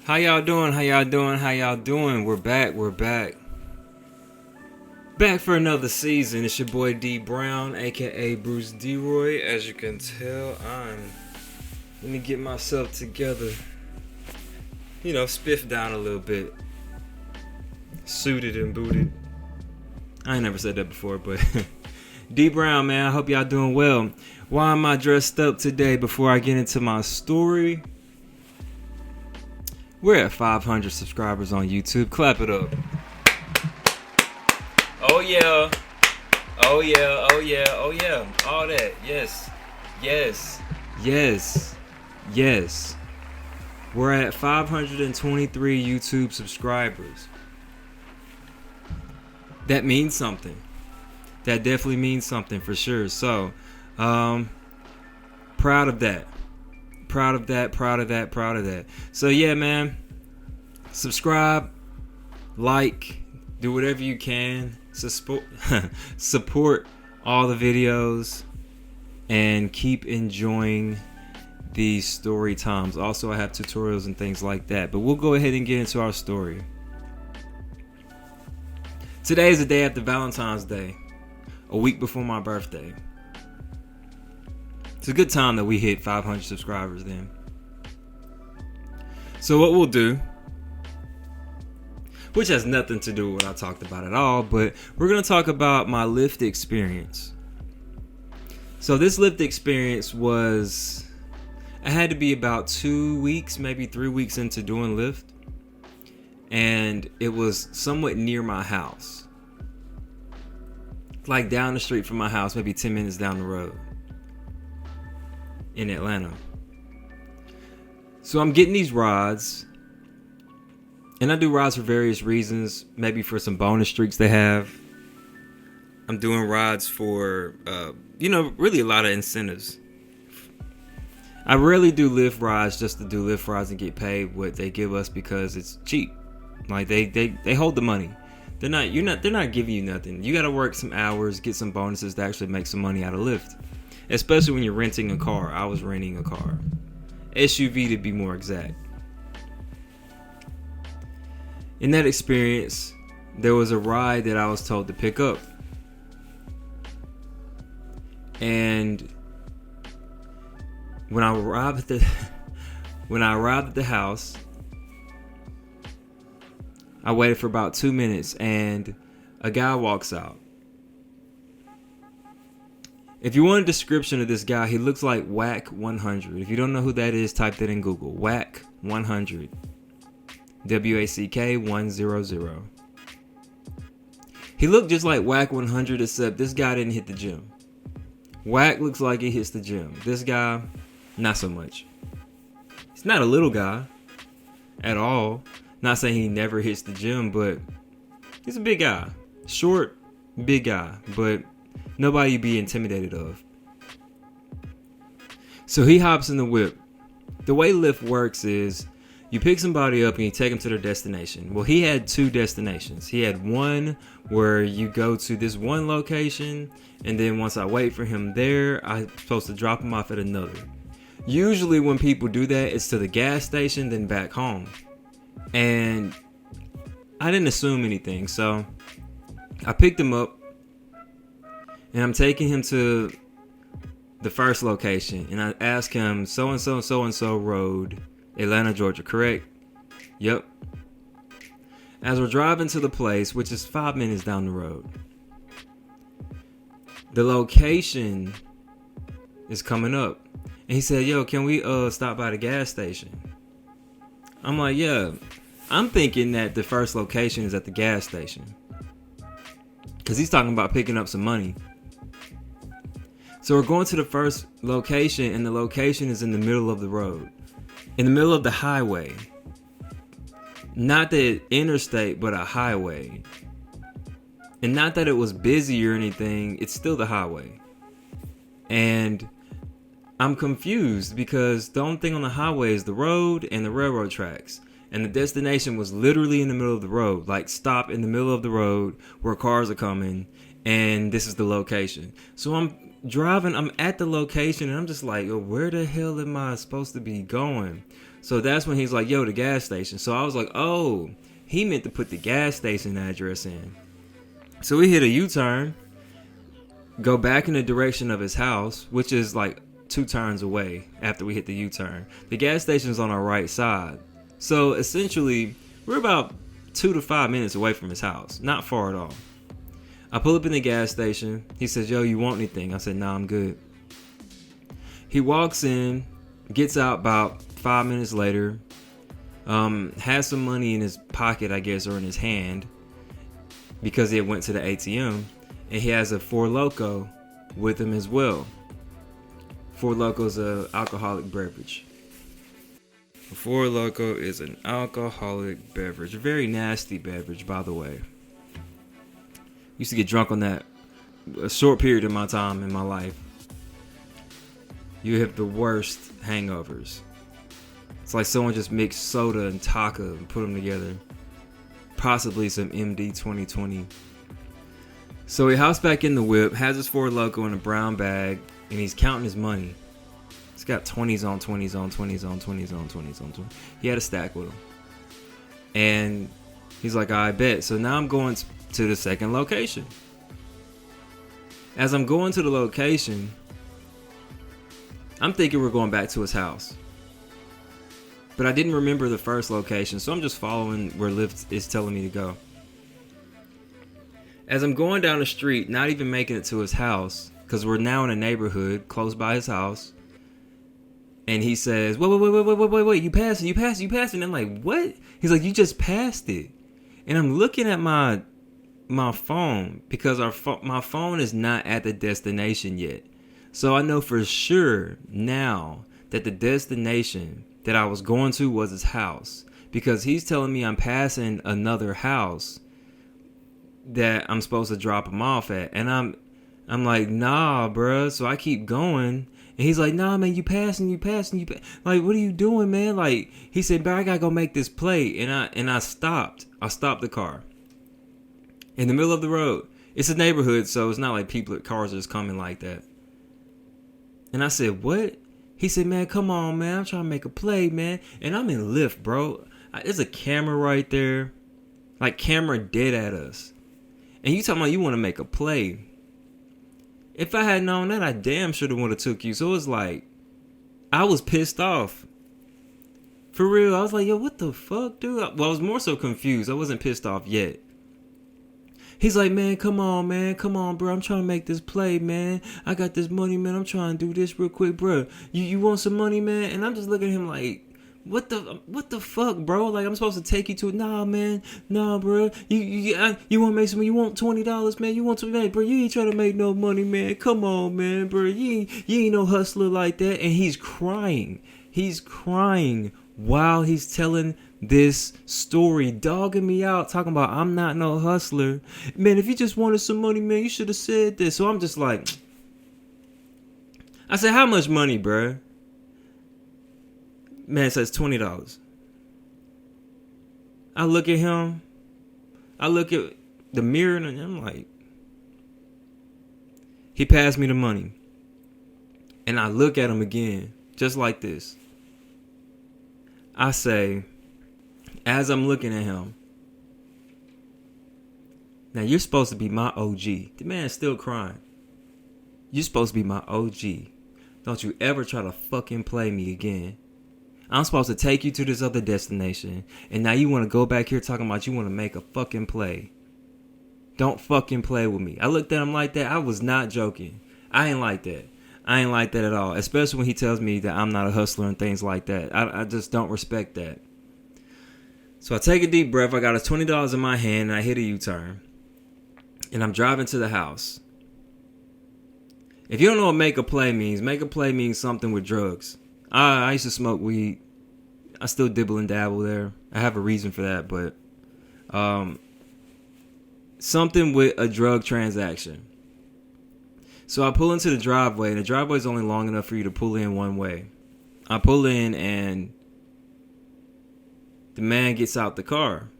How y'all doing? How y'all doing? How y'all doing? We're back. Back for another season. It's your boy Dee Brown, aka Bruce D-Roy. As you can tell, let me get myself together. Spiff down a little bit. Suited and booted. I ain't never said that before, but Dee Brown, man, I hope y'all doing well. Why am I dressed up today before I get into my story? We're at 500 subscribers on YouTube. Clap it up. Oh yeah. Oh yeah. Oh yeah. Oh yeah. All that. Yes. Yes. Yes. Yes. We're at 523 YouTube subscribers. That means something. That definitely means something for sure. So, proud of that. Proud of that. So yeah, man, subscribe, like, do whatever you can, support all the videos, and keep enjoying these story times. Also, I have tutorials and things like that, but we'll go ahead and get into our story. Today is the day after Valentine's Day, a week before my birthday. It's a good time that we hit 500 subscribers then. So what we'll do, which has nothing to do with what I talked about at all, but we're going to talk about my Lyft experience. So this Lyft experience I had to be about 2 weeks, maybe 3 weeks into doing Lyft. And it was somewhat near my house. Like down the street from my house, maybe 10 minutes down the road. In Atlanta. So I'm getting these rides, and I do rides for various reasons, maybe for some bonus streaks they have. I'm doing rides for really a lot of incentives. I rarely do Lyft rides just to do Lyft rides and get paid what they give us because it's cheap. Like they hold the money. They're not giving you nothing. You got to work some hours, get some bonuses to actually make some money out of Lyft. Especially when you're renting a car. I was renting a car. SUV to be more exact. In that experience, there was a ride that I was told to pick up. And when I arrived at the house, I waited for about 2 minutes and a guy walks out. If you want a description of this guy, he looks like Whack 100. If you don't know who that is, type that in Google. Whack 100. WACK 100. He looked just like Whack 100, except this guy didn't hit the gym. Whack looks like he hits the gym. This guy, not so much. He's not a little guy at all. Not saying he never hits the gym, but he's a big guy. Short, big guy, but nobody be intimidated of. So he hops in the whip. The way Lyft works is you pick somebody up and you take them to their destination. Well, he had 2 destinations. He had one where you go to this one location, and then once I wait for him there, I'm supposed to drop him off at another. Usually when people do that, it's to the gas station, then back home. And I didn't assume anything, so I picked him up. And I'm taking him to the first location. And I ask him, so-and-so road, Atlanta, Georgia, correct? Yep. As we're driving to the place, which is 5 minutes down the road, the location is coming up. And he said, yo, can we stop by the gas station? I'm like, yeah. I'm thinking that the first location is at the gas station. Because he's talking about picking up some money. So we're going to the first location, and the location is in the middle of the road. In the middle of the highway. Not the interstate, but a highway. And not that it was busy or anything, it's still the highway. And I'm confused because the only thing on the highway is the road and the railroad tracks. And the destination was literally in the middle of the road. Like, stop in the middle of the road where cars are coming, and this is the location. So I'm driving, I'm at the location, and I'm just like, oh, where the hell am I supposed to be going? So that's when he's like, yo, the gas station. So I was like, oh, he meant to put the gas station address in. So we hit a U-turn, go back in the direction of his house, which is like 2 turns away after we hit the U-turn. The gas station's on our right side. So essentially, we're about 2 to 5 minutes away from his house. Not far at all. I pull up in the gas station. He says, yo, you want anything? I said, nah, I'm good. He walks in, gets out about 5 minutes later, has some money in his pocket, I guess, or in his hand, because he went to the ATM, and he has a Four Loko with him as well. Four Loko is an alcoholic beverage. A Four Loko is an alcoholic beverage. A very nasty beverage, by the way. Used to get drunk on that a short period of my time in my life. You have the worst hangovers. It's like someone just mixed soda and Taka and put them together. Possibly some MD 2020. So he hops back in the whip, has his Four Loko in a brown bag, and he's counting his money. He's got 20s on 20s on 20s on 20s on 20s on 20s. He had a stack with him. And he's like, I bet. So now I'm going to the second location. As I'm going to the location, I'm thinking we're going back to his house. But I didn't remember the first location, so I'm just following where Lyft is telling me to go. As I'm going down the street, not even making it to his house, because we're now in a neighborhood close by his house, and he says, wait, you passed it. And I'm like, what? He's like, you just passed it. And I'm looking at my phone, because my phone is not at the destination yet. So I know for sure now that the destination that I was going to was his house, because he's telling me I'm passing another house that I'm supposed to drop him off at. And I'm like, nah, bruh. So I keep going. And he's like, nah, man, you passing. Like, what are you doing, man? Like, he said, bro, I gotta go make this play. And I stopped. I stopped the car in the middle of the road. It's a neighborhood, so it's not like cars are just coming like that. And I said, what? He said, man, come on, man. I'm trying to make a play, man. And I'm in Lyft, bro. There's a camera right there. Like, camera dead at us. And you talking about you want to make a play. If I had known that, I damn should have would have took you. So it was like, I was pissed off. For real. I was like, yo, what the fuck, dude? Well, I was more so confused. I wasn't pissed off yet. He's like, man, come on, bro. I'm trying to make this play, man. I got this money, man. I'm trying to do this real quick, bro. You want some money, man? And I'm just looking at him like, what the fuck, bro? Like, I'm supposed to take you to it. Nah, man. Nah, bro. You want to make some? You want $20, man? You want to, man, bro? You ain't trying to make no money, man. Come on, man, bro. You ain't no hustler like that. And he's crying. He's crying while he's telling this story, dogging me out, talking about I'm not no hustler. Man, if you just wanted some money, man, you should have said this. So I'm just like, I said, how much money, bruh? Man, it says $20. I look at him. I look at the mirror, and I'm like, he passed me the money. And I look at him again, just like this. I say, as I'm looking at him, now you're supposed to be my OG. The man's still crying. You're supposed to be my OG. Don't you ever try to fucking play me again. I'm supposed to take you to this other destination, and now you want to go back here talking about you want to make a fucking play. Don't fucking play with me. I looked at him like that. I was not joking. I ain't like that. I ain't like that at all, especially when he tells me that I'm not a hustler and things like that. I just don't respect that. So I take a deep breath. I got a $20 in my hand, and I hit a U-turn. And I'm driving to the house. If you don't know what make a play means something with drugs. I used to smoke weed. I still dibble and dabble there. I have a reason for that, but something with a drug transaction. So I pull into the driveway, and the driveway is only long enough for you to pull in one way. I pull in, and the man gets out the car.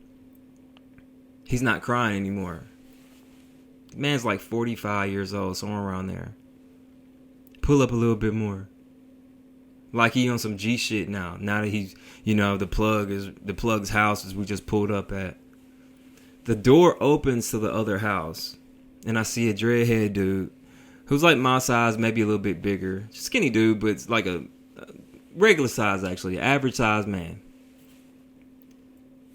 He's not crying anymore. The man's like 45 years old, somewhere around there. Pull up a little bit more. Like he on some G shit now. Now that he's, you know, the plug's house is we just pulled up at. The door opens to the other house, and I see a dreadhead dude who's like my size, maybe a little bit bigger. Skinny dude, but it's like a regular size actually, average size man.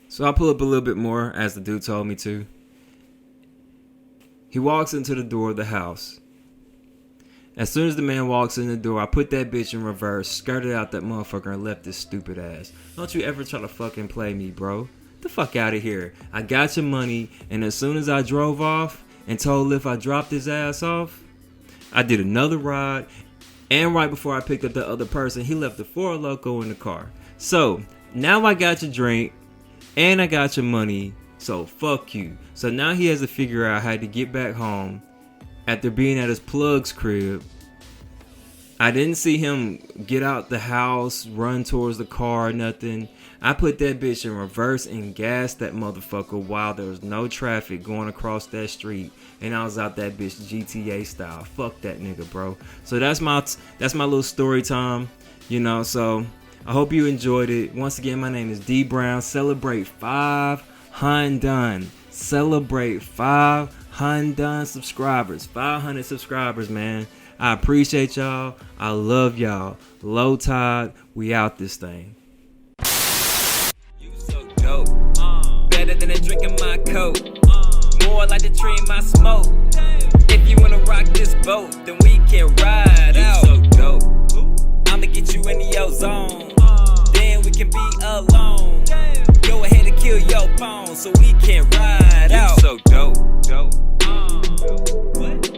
So I pull up a little bit more as the dude told me to. He walks into the door of the house. As soon as the man walks in the door, I put that bitch in reverse, skirted out that motherfucker, and left this stupid ass. Don't you ever try to fucking play me, bro. Get the fuck out of here. I got your money, and as soon as I drove off and told Lyft I dropped his ass off, I did another ride, and right before I picked up the other person, he left the Four Loko in the car. So, now I got your drink, and I got your money, so fuck you. So now he has to figure out how to get back home. After being at his plug's crib, I didn't see him get out the house, run towards the car, nothing. I put that bitch in reverse and gassed that motherfucker while there was no traffic going across that street. And I was out that bitch GTA style. Fuck that nigga, bro. So that's my little story time, you know. So I hope you enjoyed it. Once again, my name is Dee Brown. Celebrate 500. Celebrate 500 subscribers. 500 subscribers, man. I appreciate y'all. I love y'all. Low Tide, we out this thing. You so dope. Better than a drink in my coat. More like the tree in my smoke. If you wanna rock this boat, then we can ride out. You so dope. I'ma get you into your zone. Then we can be alone. Go ahead and kill your phone so we can ride out. You so dope. What?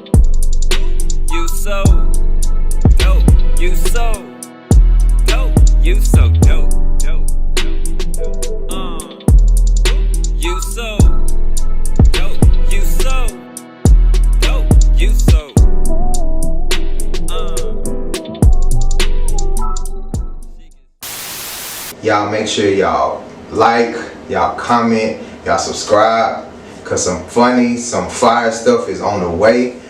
You so dope. You so dope. You so dope. You so dope. You so dope. You so Y'all make sure y'all like, y'all comment, y'all subscribe, cause some funny, some fire stuff is on the way.